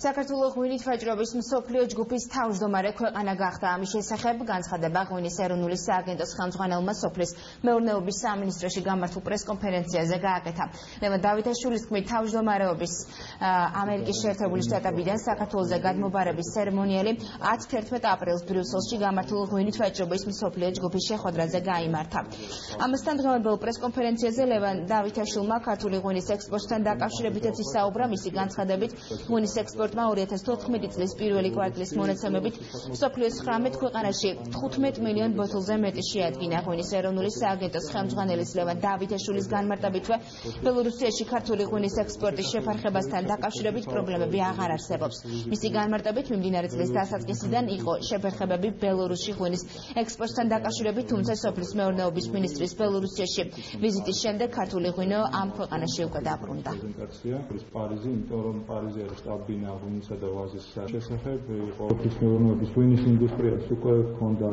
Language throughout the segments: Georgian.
საქართველოს ღვინით ვაჭრობის მსოფლიო ჯგუფის თავმჯდომარე ქვეყანა გახდა. ამის შესახებ განცხადება ღვინის ეროვნული სააგენტოს ხელმძღვანელმა სოფლის მეურნეობის სამინისტროში გამართულ პრესკონფერენციაზე გააკეთა. ლევან დავითაშვილის თქმით, თავმჯდომარეობის ამერიკის შეერთებული შტატებიდან საქართველოზე გადმობარების ცერემონიალი 10-11 აპრილს ბრიუსელში გამართულ ღვინით ვაჭრობის მსოფლიო ჯგუფის შეხვედრაზე გაიმართა. ამასთან დღევანდელ პრესკონფერენციაზე ლევან დავითაშვილმა ქართული ღვინის ექსპორტთან დაკავშირებითაც ისაუბრა. მისი განცხადებით, ღვინის ექსპორტმა 2014 წლის პირველი კვარტლის მონაცემებით მსოფლიოს 19 ქვეყანაში 15 მილიონ ბოთლზე მეტი შეადგინა. ღვინის ეროვნული სააგენტოს ხელმძღვანელის ლევან დავითაშვილის განმარტებითვე, ბელორუსიაში ქართული ღვინის ექსპორტის შეფარხებასთან დაკავშირებით პრობლემები აღარ არსებობს. მისი განმარტებით, მიმდინარე წლის დასაწყისიდან იყო შეფერხებები ბელორუსში ღვინის ექსპორტთან დაკავშირებით, თუმცა სოფლის მეურნეობის მინისტრის ბელორუსიაში ვიზიტის შემდეგ ქართული ღვინო ამ ქვეყანაში უკვე დაბრუნდა. შტაბ-ბინა ღვინისა და ვაზის შესახებ იყო სოფლის მეურნეობის ღვინის ინდუსტრიას უკვე ჰქონდა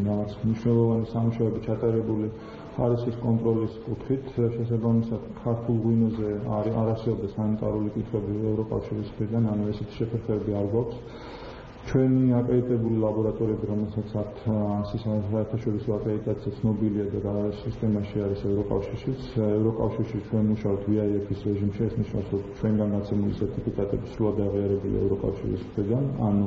მნიშვნელოვანი სამუშაოები ჩატარებული ხარისხის კონტროლის კუთხით. შესაბამისად, ქართულ ღვინოზე არ არსებობდა სანიტარული კითხვები ევროკავშირის მხრიდან, ანუ ესეთი შეფერხებები არ გვაქვს. ჩვენი აკრედიტებული ლაბორატორიები, რომელსაც აქვთ საერთაშორისო აკრედიტაცია ცნობილია და სისტემაში არის ევროკავშირშიც. ევროკავშირში ჩვენ მუშაობთ VIF-ის რეჟიმში, ეს ნიშნავს, რომ ჩვენგან გაცემული სერტიფიკატები სრულად აღიარებული ევროკავშირის მხრიდან, ანუ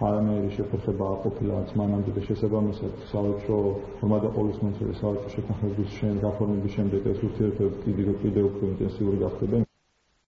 არანაირი შეფერხება არ ყოფილა მანამდე და შესაბამისად სავაჭრო ფორმა და ყოლის მომცველი სავაჭრო შეთანხმების გაფორმების შემდეგ ეს ურთიერთობები კიდევ უფრო ინტენსიური გახდება.